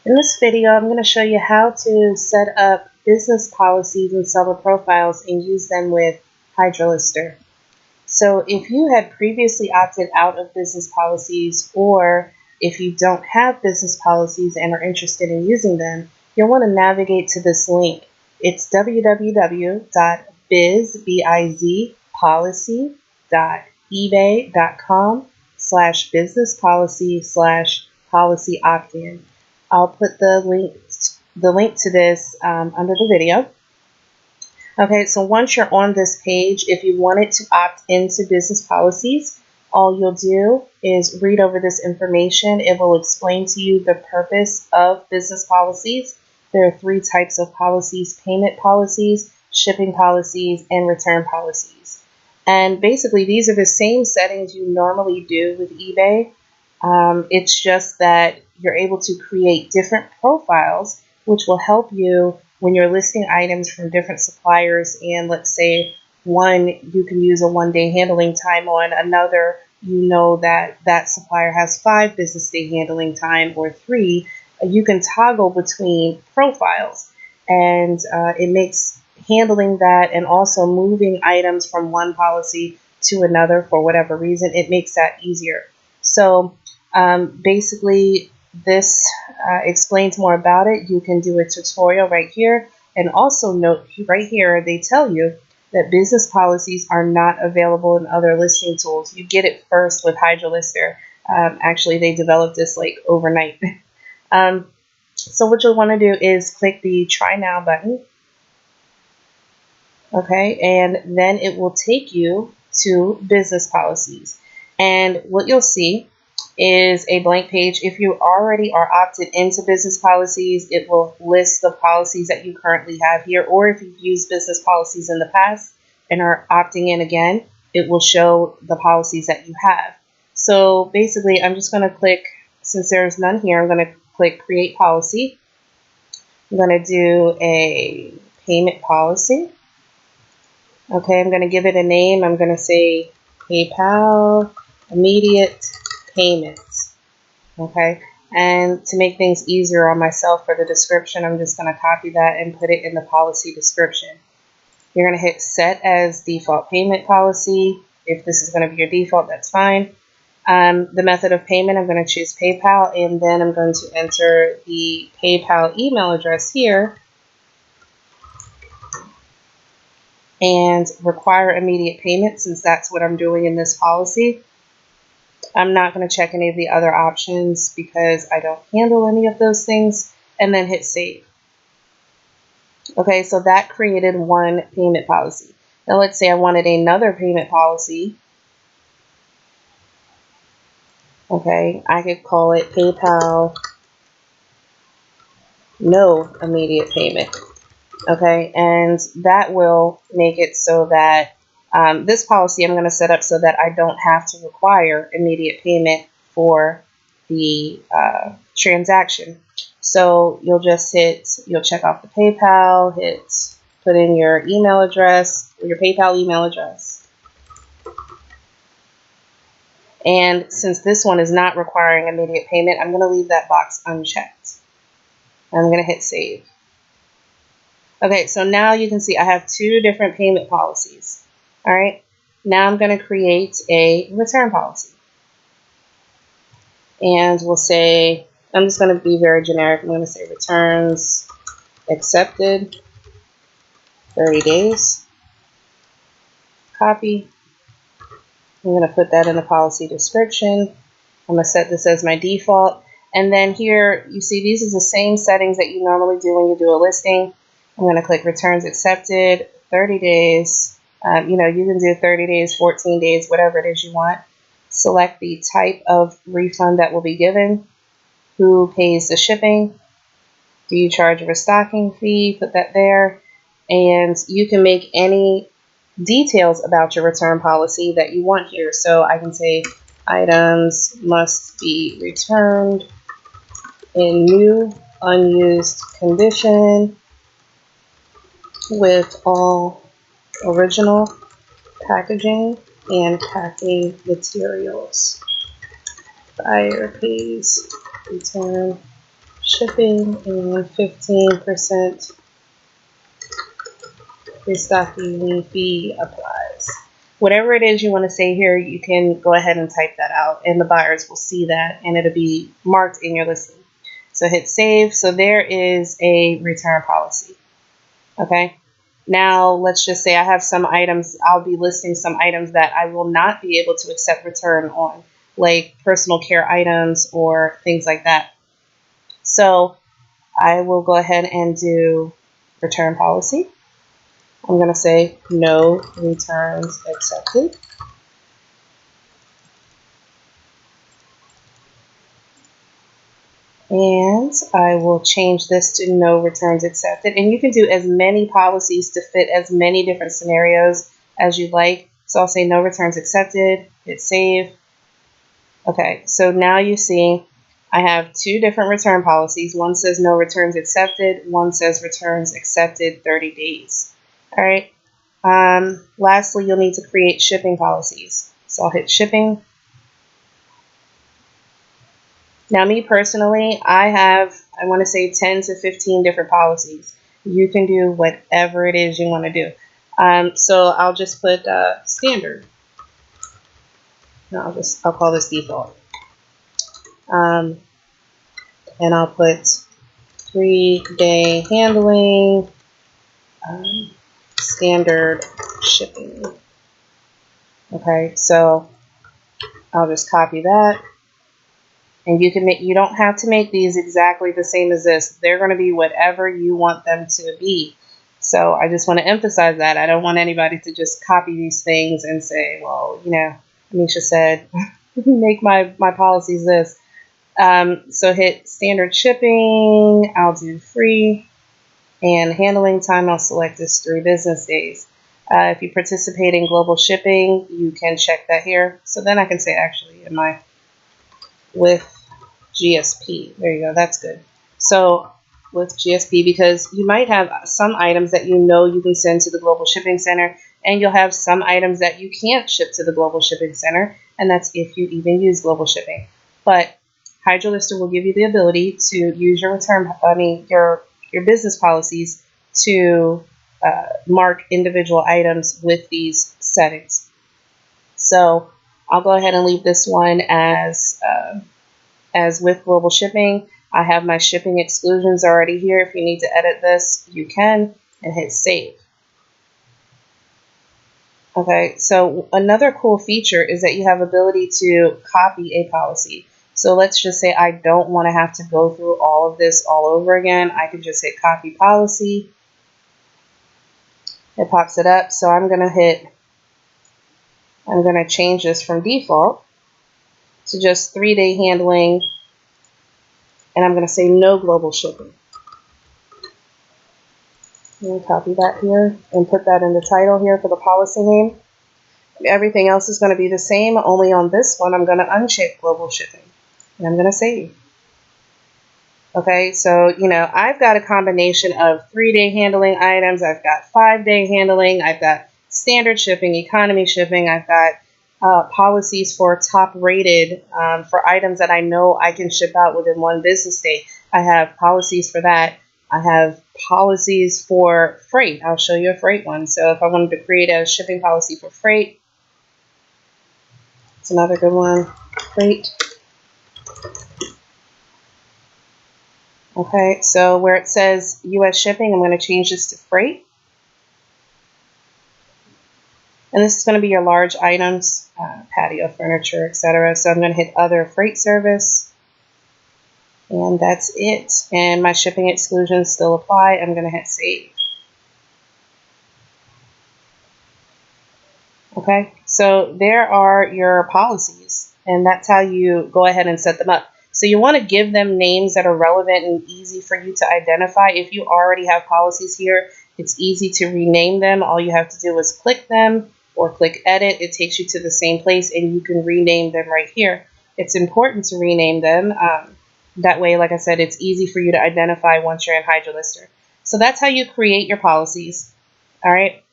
In this video, I'm going to show you how to set up business policies and seller profiles and use them with Hydra Lister. So if you had previously opted out of business policies, or if you don't have business policies and are interested in using them, you'll want to navigate to this link. It's www.bizpolicy.ebay.com/business policy/policy opt-in. I'll put the link to this under the video. Okay, so once you're on this page, if you wanted to opt into business policies, all you'll do is read over this information. It will explain to you the purpose of business policies. There are 3 types of policies: payment policies, shipping policies, and return policies. And basically, these are the same settings you normally do with eBay. It's just that you're able to create different profiles, which will help you when you're listing items from different suppliers. And let's say one, you can use a 1-day handling time on; another, you know that that supplier has 5 business day handling time, or 3. You can toggle between profiles, and it makes handling that and also moving items from one policy to another for whatever reason, it makes that easier. So basically, this explains more about it. You can do a tutorial right here. And also note right here, they tell you that business policies are not available in other listing tools. You get it first with Hydra Lister. Actually, they developed this like overnight. So what you'll want to do is click the Try Now button. Okay, and then it will take you to business policies. And what you'll see is a blank page. If you already are opted into business policies, it will list the policies that you currently have here. Or if you've used business policies in the past and are opting in again, it will show the policies that you have. So basically, I'm just going to click, since there's none here, I'm going to click Create Policy. I'm going to do a payment policy. Okay, I'm going to give it a name. I'm going to say PayPal Immediate Payments. Okay, and to make things easier on myself for the description, I'm just going to copy that and put it in the policy description. You're going to hit Set as Default Payment Policy. If this is going to be your default, that's fine. The method of payment, I'm going to choose PayPal, and then I'm going to enter the PayPal email address here and require immediate payment, since that's what I'm doing in this policy. I'm not going to check any of the other options because I don't handle any of those things, and then hit Save. Okay, so that created one payment policy. Now let's say I wanted another payment policy. Okay, I could call it PayPal No Immediate Payment. Okay, and that will make it so that this policy I'm going to set up so that I don't have to require immediate payment for the transaction. So you'll just you'll check off the PayPal, put in your email address, or your PayPal email address. And since this one is not requiring immediate payment, I'm going to leave that box unchecked. I'm going to hit Save. Okay, so now you can see I have 2 different payment policies. All right, now I'm going to create a return policy. And we'll say, I'm just going to be very generic. I'm going to say returns accepted, 30 days. Copy. I'm going to put that in the policy description. I'm going to set this as my default. And then here, you see these are the same settings that you normally do when you do a listing. I'm going to click returns accepted, 30 days. You can do 30 days, 14 days, whatever it is you want. Select the type of refund that will be given. Who pays the shipping? Do you charge a restocking fee? Put that there. And you can make any details about your return policy that you want here. So I can say items must be returned in new, unused condition with all original packaging and packing materials. Buyer pays return shipping and 15% restocking fee applies. Whatever it is you want to say here, you can go ahead and type that out, and the buyers will see that, and it'll be marked in your listing. So hit save. So there is a return policy. Okay. Now let's just say I have some items. I'll be listing some items that I will not be able to accept return on, like personal care items or things like that. So I will go ahead and do return policy. I'm going to say no returns accepted. And I will change this to no returns accepted. And you can do as many policies to fit as many different scenarios as you like. So I'll say no returns accepted, hit save. Okay, so now you see I have two different return policies. One says no returns accepted, one says returns accepted 30 days. All right. Lastly, you'll need to create shipping policies. So I'll hit shipping. Now, me personally, I want to say 10 to 15 different policies. You can do whatever it is you want to do. So I'll just put standard. No, I'll call this default. And I'll put 3-day handling, standard shipping. Okay, so I'll just copy that. And you don't have to make these exactly the same as this. They're going to be whatever you want them to be. So I just want to emphasize that. I don't want anybody to just copy these things and say, well, you know, Misha said, make my policies this. So hit standard shipping. I'll do free. And handling time, I'll select this 3 business days. If you participate in global shipping, you can check that here. So then I can say, actually, with GSP. There you go. That's good. So with GSP, because you might have some items that you can send to the Global Shipping Center, and you'll have some items that you can't ship to the Global Shipping Center, and that's if you even use Global Shipping. But Hydralister will give you the ability to use your your business policies to mark individual items with these settings. So I'll go ahead and leave this one as with global shipping. I have my shipping exclusions already here. If you need to edit this, you can, and hit save. Okay, so another cool feature is that you have ability to copy a policy. So let's just say I don't want to have to go through all of this all over again. I can just hit copy policy. It pops it up. So I'm going to change this from default to just 3-day handling, and I'm going to say no global shipping. Let me copy that here and put that in the title here for the policy name. Everything else is going to be the same, only on this one I'm going to uncheck global shipping, and I'm going to save. Okay, so I've got a combination of 3-day handling items. I've got 5-day handling. I've got standard shipping, economy shipping. I've got policies for top rated for items that I know I can ship out within 1 business day. I have policies for that. I have policies for freight. I'll show you a freight one. So if I wanted to create a shipping policy for freight, it's another good one, freight. Okay, so where it says U.S. shipping, I'm going to change this to freight. And this is going to be your large items, patio furniture, etc. So I'm going to hit other freight service. And that's it. And my shipping exclusions still apply. I'm going to hit save. Okay, so there are your policies. And that's how you go ahead and set them up. So you want to give them names that are relevant and easy for you to identify. If you already have policies here, it's easy to rename them. All you have to do is click them or click edit. It takes you to the same place and you can rename them right here. It's important to rename them. That way, like I said, it's easy for you to identify once you're in Hydra Lister. So that's how you create your policies. All right.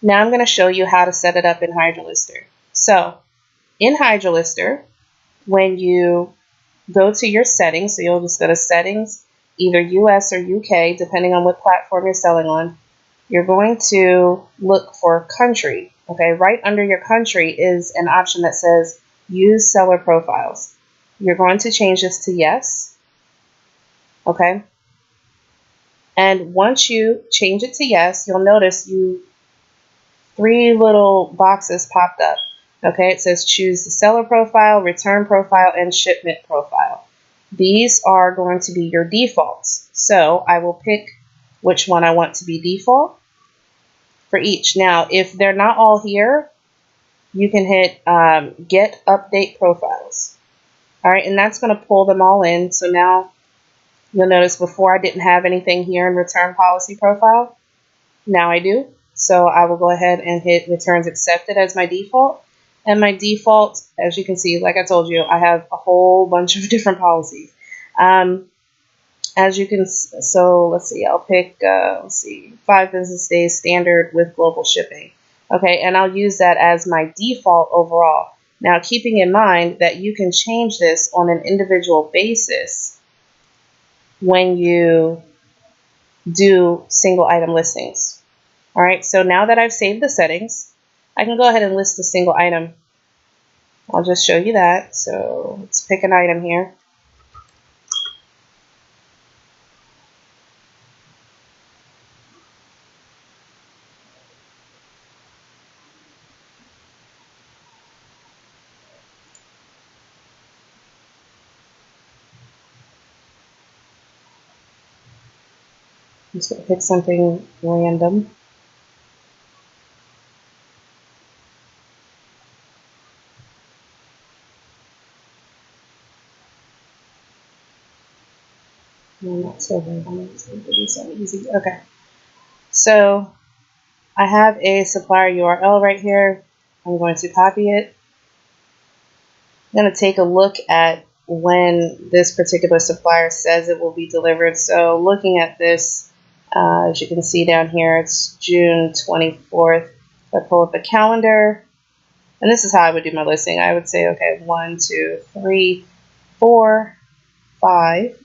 Now I'm going to show you how to set it up in Hydra Lister. So in Hydra Lister, when you go to your settings. So you'll just go to settings, either US or UK, depending on what platform you're selling on. You're going to look for country. Okay, right under your country is an option that says use seller profiles. You're going to change this to yes. Okay. And once you change it to yes, you'll notice three little boxes popped up. Okay, it says choose the seller profile, return profile, and shipment profile. These are going to be your defaults. So I will pick which one I want to be default for each. Now, if they're not all here, you can hit get update profiles. All right, and that's going to pull them all in. So now you'll notice before I didn't have anything here in return policy profile. Now I do. So I will go ahead and hit returns accepted as my default. And my default, as you can see, like I told you, I have a whole bunch of different policies. As you can, so let's see, I'll pick, 5 business days standard with global shipping. Okay, and I'll use that as my default overall. Now, keeping in mind that you can change this on an individual basis when you do single item listings. All right, so now that I've saved the settings, I can go ahead and list a single item. I'll just show you that. So let's pick an item here. I'm just going to pick something random. No, not so random. It's going to be so easy. Okay. So I have a supplier URL right here. I'm going to copy it. I'm going to take a look at when this particular supplier says it will be delivered. So looking at this, as you can see down here, it's June 24th. If I pull up the calendar, and this is how I would do my listing. I would say, okay, 1, 2, 3, 4, 5,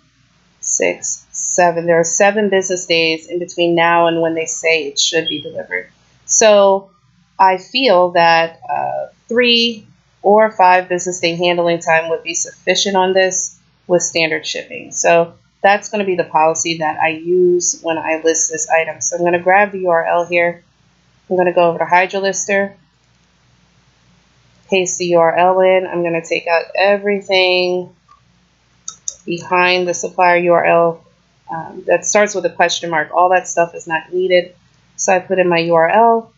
6, 7. There are 7 business days in between now and when they say it should be delivered. So I feel that 3 or 5 business day handling time would be sufficient on this with standard shipping. So that's going to be the policy that I use when I list this item. So I'm going to grab the URL here. I'm going to go over to Hydra Lister, paste the URL in. I'm going to take out everything behind the supplier URL that starts with a question mark. All that stuff is not needed. So I put in my URL.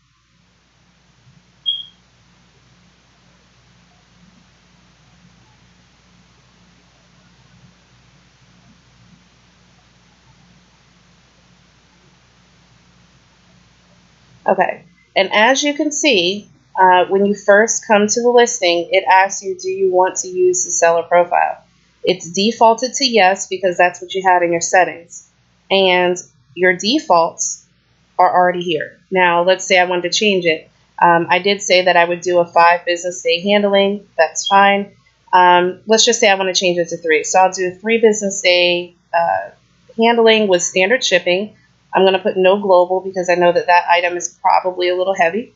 Okay, and as you can see, when you first come to the listing, it asks you, do you want to use the seller profile? It's defaulted to yes because that's what you had in your settings. And your defaults are already here. Now, let's say I wanted to change it. I did say that I would do a 5 business day handling. That's fine. Let's just say I want to change it to 3. So I'll do 3 business day handling with standard shipping. I'm going to put no global because I know that that item is probably a little heavy.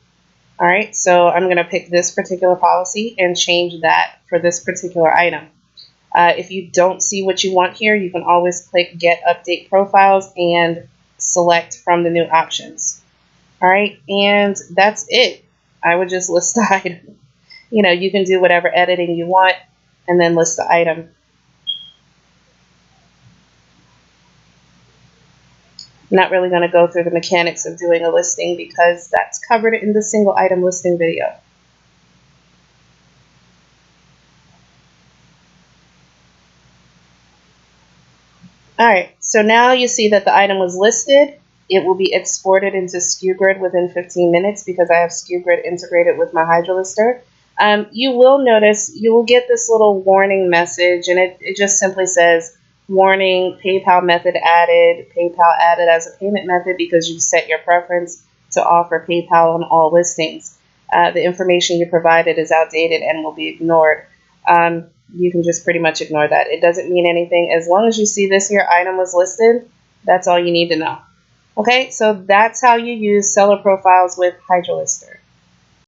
All right, so I'm going to pick this particular policy and change that for this particular item. If you don't see what you want here, you can always click Get Update Profiles and select from the new options. All right, and that's it. I would just list the item. You know, you can do whatever editing you want and then list the item. I'm not really going to go through the mechanics of doing a listing because that's covered in the single item listing video. All right, so now you see that the item was listed. It will be exported into SKU Grid within 15 minutes because I have SKU Grid integrated with my Hydra Lister. You will notice, you will get this little warning message, and it just simply says, warning, PayPal method added, PayPal added as a payment method because you set your preference to offer PayPal on all listings. The information you provided is outdated and will be ignored. you can just pretty much ignore that. It doesn't mean anything. As long as you see this here item was listed, that's all you need to know. Okay, so that's how you use seller profiles with Hydra Lister.